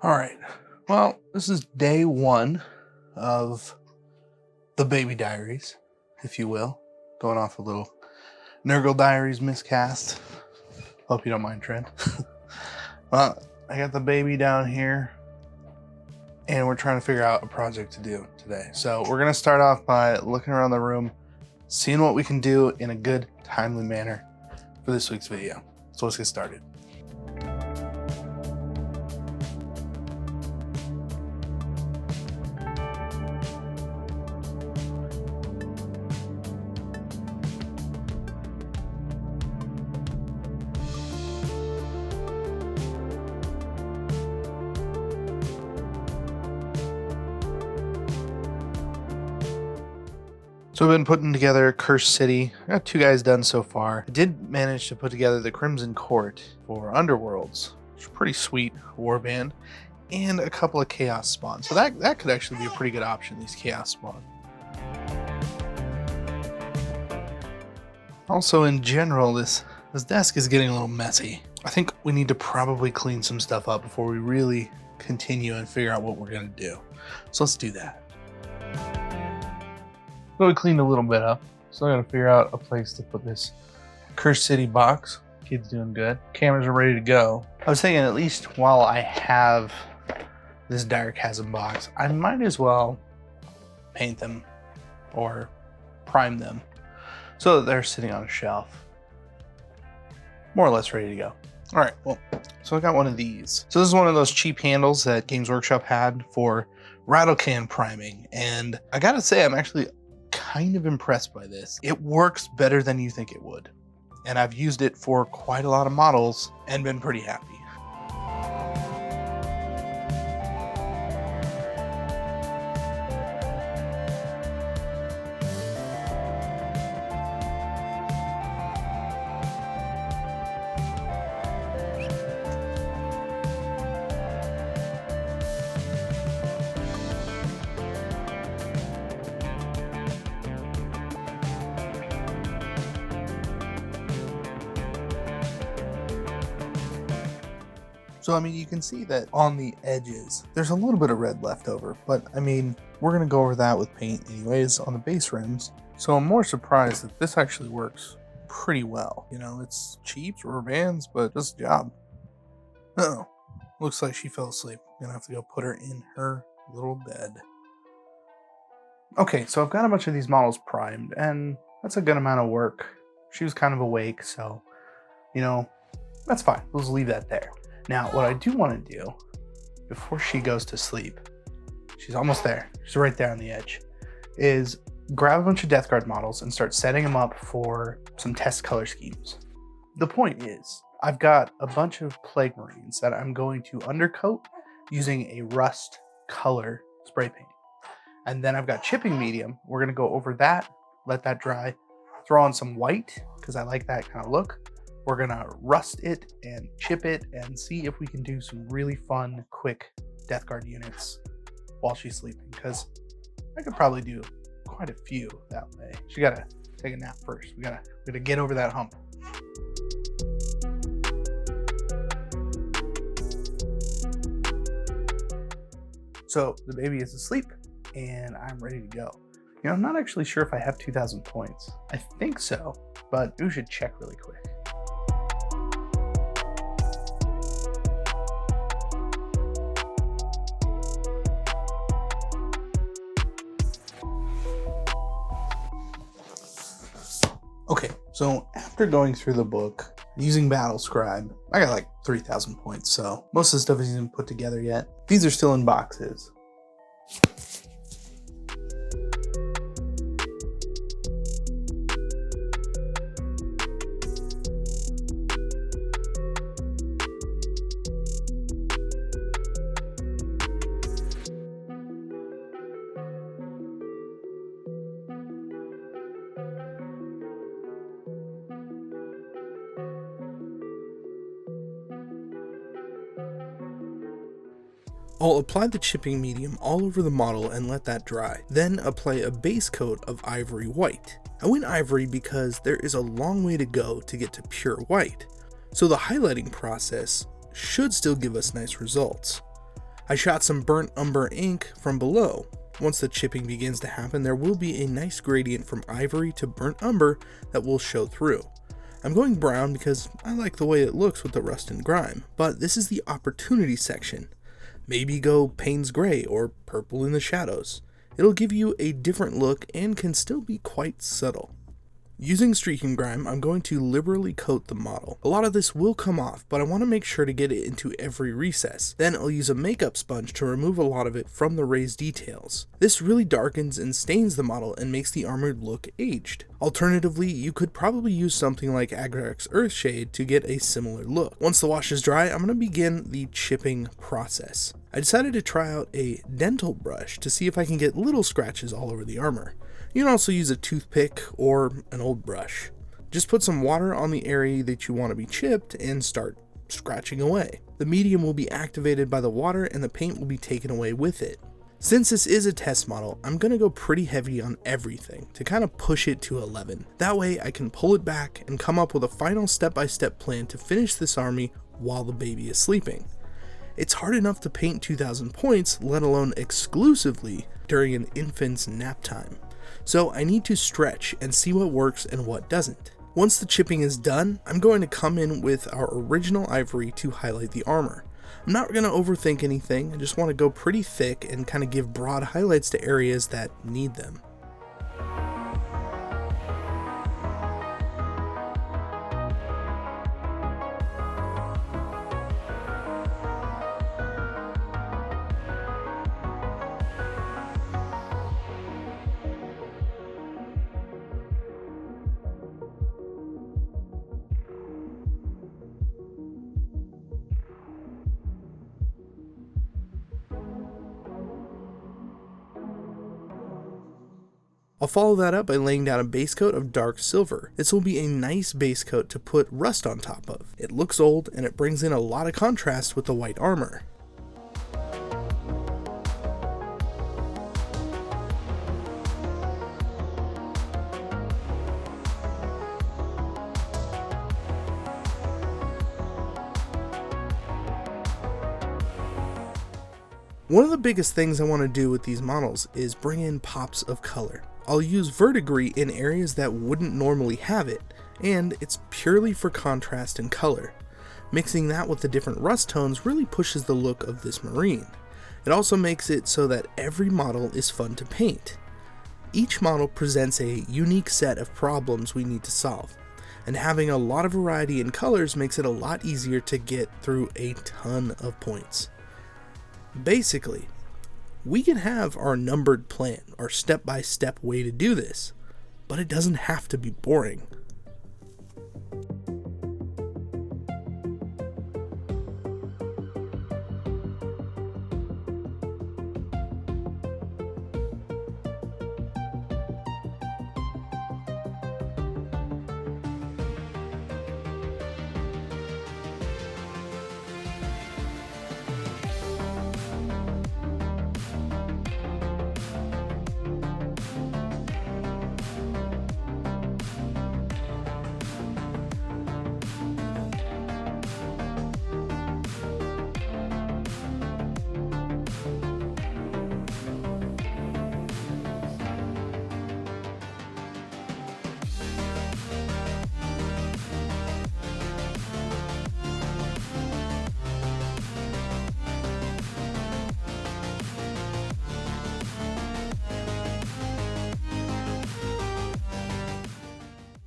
All right. Well, this is day one of the baby diaries, if you will. Going off a little Nurgle Diaries miscast. Hope you don't mind, Trent. Well, I got the baby down here, and we're trying to figure out a project to do today. So we're going to start off by looking around the room, seeing what we can do in a good, timely manner for this week's video. So let's get started. So I've been putting together Cursed City. I got 2 guys done so far. I did manage to put together the Crimson Court for Underworlds, which is a pretty sweet warband, and a couple of Chaos Spawn. So that could actually be a pretty good option, these Chaos Spawn. Also, in general, this desk is getting a little messy. I think we need to probably clean some stuff up before we really continue and figure out what we're going to do. So let's do that. So we cleaned a little bit up. So I gotta figure out a place to put this Cursed City box. Kid's doing good. Cameras are ready to go. I was thinking, at least while I have this dire chasm box, I might as well paint them or prime them so that they're sitting on a shelf, more or less ready to go. All right, well, so I got one of these. So this is one of those cheap handles that Games Workshop had for rattle can priming, and I gotta say, I'm actually kind of impressed by this. It works better than you think it would, and I've used it for quite a lot of models and been pretty happy. So, I mean, you can see that on the edges, there's a little bit of red left over, but I mean, we're gonna go over that with paint anyways on the base rims. So I'm more surprised that this actually works pretty well. You know, it's cheap, rubber bands, but does the job. Uh-oh, looks like she fell asleep. I'm gonna have to go put her in her little bed. Okay, so I've got a bunch of these models primed, and that's a good amount of work. She was kind of awake, so, you know, that's fine. We'll just leave that there. Now, what I do want to do before she goes to sleep, she's almost there, she's right there on the edge, is grab a bunch of Death Guard models and start setting them up for some test color schemes. The point is, I've got a bunch of Plague Marines that I'm going to undercoat using a rust color spray paint. And then I've got chipping medium. We're going to go over that, let that dry, throw on some white, because I like that kind of look. We're gonna rust it and chip it and see if we can do some really fun, quick Death Guard units while she's sleeping, because I could probably do quite a few that way. She gotta take a nap first. We gotta get over that hump. So the baby is asleep and I'm ready to go. You know, I'm not actually sure if I have 2,000 points. I think so, but we should check really quick. Okay, so after going through the book, using Battle Scribe, I got like 3,000 points, so most of the stuff isn't put together yet. These are still in boxes. I'll apply the chipping medium all over the model and let that dry. Then apply a base coat of ivory white. I went ivory because there is a long way to go to get to pure white, so the highlighting process should still give us nice results. I shot some burnt umber ink from below. Once the chipping begins to happen, there will be a nice gradient from ivory to burnt umber that will show through. I'm going brown because I like the way it looks with the rust and grime, but this is the opportunity section. Maybe go Payne's Gray or purple in the shadows. It'll give you a different look and can still be quite subtle. Using streak and grime, I'm going to liberally coat the model. A lot of this will come off, but I want to make sure to get it into every recess. Then I'll use a makeup sponge to remove a lot of it from the raised details. This really darkens and stains the model and makes the armor look aged. Alternatively, you could probably use something like Agrax Earthshade to get a similar look. Once the wash is dry, I'm going to begin the chipping process. I decided to try out a dental brush to see if I can get little scratches all over the armor. You can also use a toothpick or an old brush. Just put some water on the area that you want to be chipped and start scratching away. The medium will be activated by the water and the paint will be taken away with it. Since this is a test model, I'm going to go pretty heavy on everything to kind of push it to 11. That way I can pull it back and come up with a final step-by-step plan to finish this army while the baby is sleeping. It's hard enough to paint 2,000 points, let alone exclusively during an infant's nap time. So I need to stretch and see what works and what doesn't. Once the chipping is done, I'm going to come in with our original ivory to highlight the armor. I'm not going to overthink anything, I just want to go pretty thick and kind of give broad highlights to areas that need them. I'll follow that up by laying down a base coat of dark silver. This will be a nice base coat to put rust on top of. It looks old and it brings in a lot of contrast with the white armor. One of the biggest things I want to do with these models is bring in pops of color. I'll use verdigris in areas that wouldn't normally have it, and it's purely for contrast and color. Mixing that with the different rust tones really pushes the look of this marine. It also makes it so that every model is fun to paint. Each model presents a unique set of problems we need to solve, and having a lot of variety in colors makes it a lot easier to get through a ton of points. Basically, we can have our numbered plan, our step-by-step way to do this, but it doesn't have to be boring.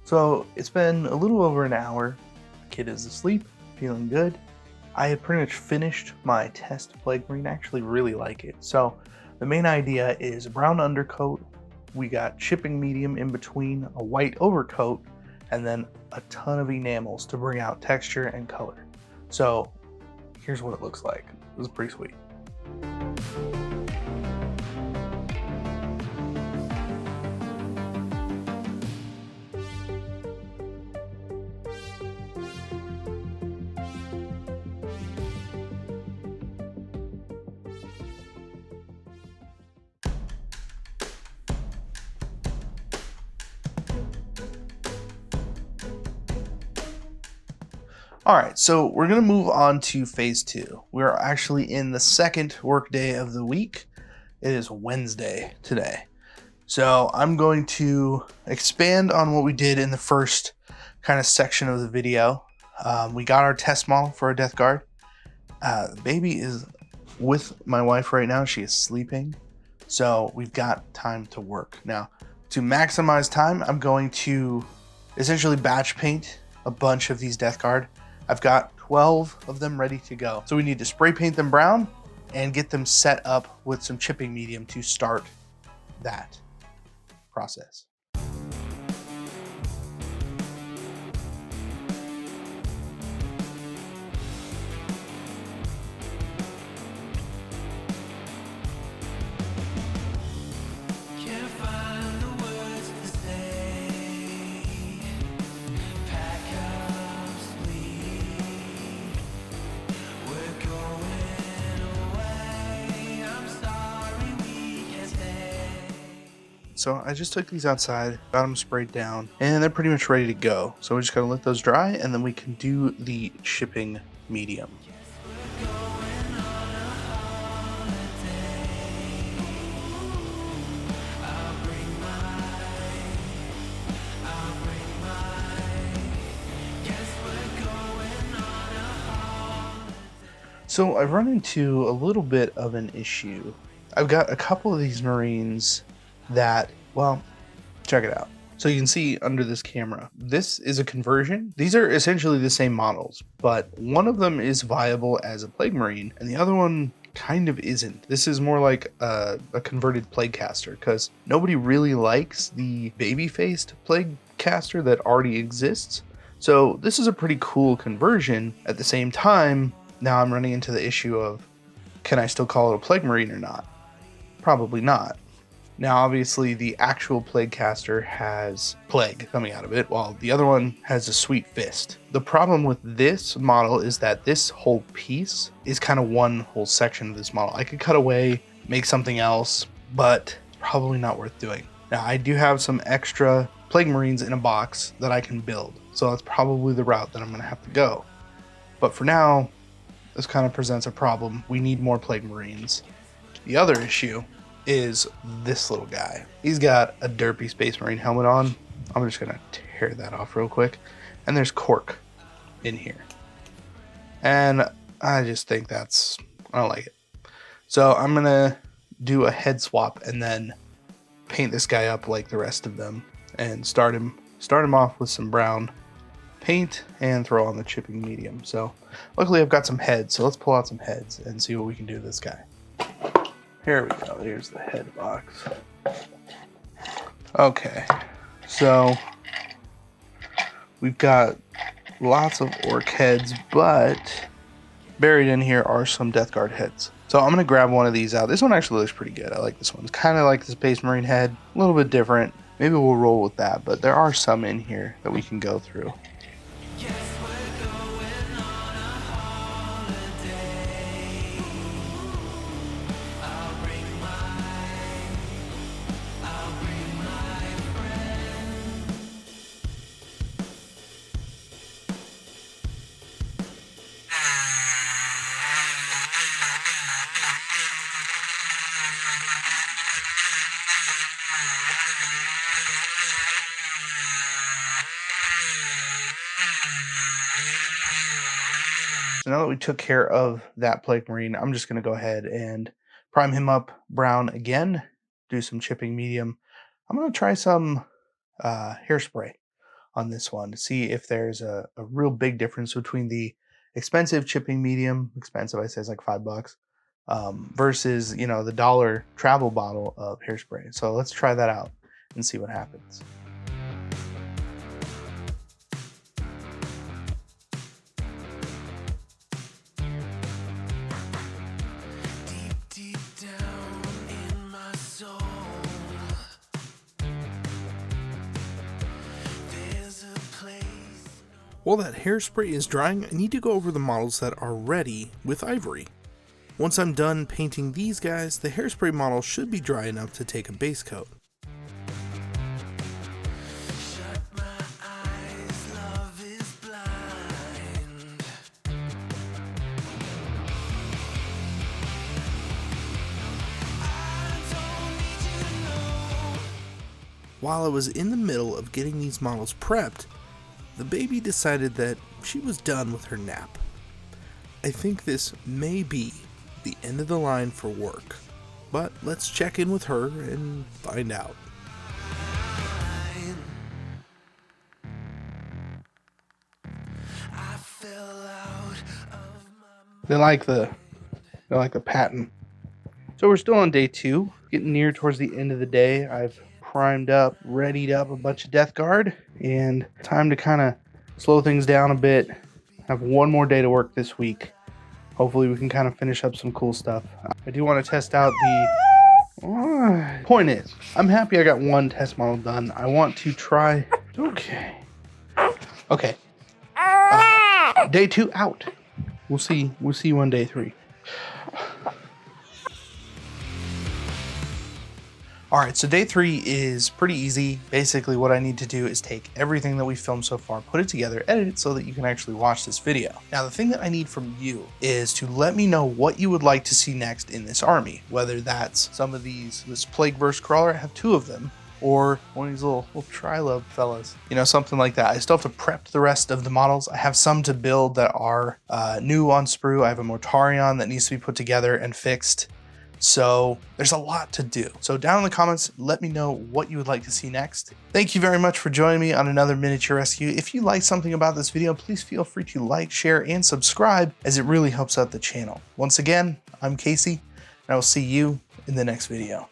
So it's been a little over an hour. The kid is asleep, feeling good. I have pretty much finished my test Plague Marine. I actually really like it. So the main idea is a brown undercoat. We got chipping medium in between, a white overcoat, and then a ton of enamels to bring out texture and color. So here's what it looks like. This is pretty sweet. All right, so we're gonna move on to phase 2. We're actually in the second work day of the week. It is Wednesday today. So I'm going to expand on what we did in the first kind of section of the video. We got our test model for our Death Guard. The baby is with my wife right now. She is sleeping. So we've got time to work. Now, to maximize time, I'm going to essentially batch paint a bunch of these Death Guard. I've got 12 of them ready to go. So we need to spray paint them brown and get them set up with some chipping medium to start that process. So I just took these outside, got them sprayed down, and they're pretty much ready to go. So we just gotta let those dry, and then we can do the chipping medium. So I've run into a little bit of an issue. I've got a couple of these Marines that, well, check it out. So you can see under this camera, this is a conversion. These are essentially the same models, but one of them is viable as a Plague Marine and the other one kind of isn't. This is more like a converted Plague Caster because nobody really likes the baby-faced Plague Caster that already exists. So this is a pretty cool conversion. At the same time, now I'm running into the issue of, can I still call it a Plague Marine or not? Probably not. Now, obviously, the actual Plague Caster has Plague coming out of it, while the other one has a Sweet Fist. The problem with this model is that this whole piece is kind of one whole section of this model. I could cut away, make something else, but probably not worth doing. Now, I do have some extra Plague Marines in a box that I can build, so that's probably the route that I'm going to have to go. But for now, this kind of presents a problem. We need more Plague Marines. The other issue is this little guy. He's got a derpy Space Marine helmet on. I'm just gonna tear that off real quick. And there's cork in here. And I just think I don't like it. So I'm gonna do a head swap and then paint this guy up like the rest of them and start him off with some brown paint and throw on the chipping medium. So luckily I've got some heads, so let's pull out some heads and see what we can do to this guy. Here we go, here's the head box. Okay, so we've got lots of orc heads, but buried in here are some Death Guard heads. So I'm gonna grab one of these out. This one actually looks pretty good. I like this one. It's kind of like the Space Marine head, a little bit different. Maybe we'll roll with that, but there are some in here that we can go through. So now that we took care of that Plague Marine, I'm just going to go ahead and prime him up brown again, do some chipping medium. I'm going to try some hairspray on this one to see if there's a real big difference between the expensive chipping medium, expensive I say is like $5, versus, you know, the $1 travel bottle of hairspray. So let's try that out and see what happens. While that hairspray is drying, I need to go over the models that are ready with ivory. Once I'm done painting these guys, the hairspray model should be dry enough to take a base coat. While I was in the middle of getting these models prepped, the baby decided that she was done with her nap. I think this may be the end of the line for work, but let's check in with her and find out. They like the pattern. So we're still on day 2, getting near towards the end of the day. I've primed up, readied up a bunch of Death Guard, and time to kind of slow things down a bit. Have one more day to work this week. Hopefully we can kind of finish up some cool stuff. I do want to test out the... point is, I'm happy I got one test model done. I want to try... Okay. Day 2 out. We'll see you on day 3. Alright, so day 3 is pretty easy. Basically what I need to do is take everything that we filmed so far, put it together, edit it so that you can actually watch this video. Now the thing that I need from you is to let me know what you would like to see next in this army. Whether that's some of this Plague Verse Crawler, I have 2 of them, or one of these little Trilub fellas. You know, something like that. I still have to prep the rest of the models. I have some to build that are new on sprue. I have a Mortarion that needs to be put together and fixed. So there's a lot to do. So down in the comments, let me know what you would like to see next. Thank you very much for joining me on another miniature rescue. If you like something about this video, please feel free to like, share, and subscribe, as it really helps out the channel. Once again, I'm Casey, and I will see you in the next video.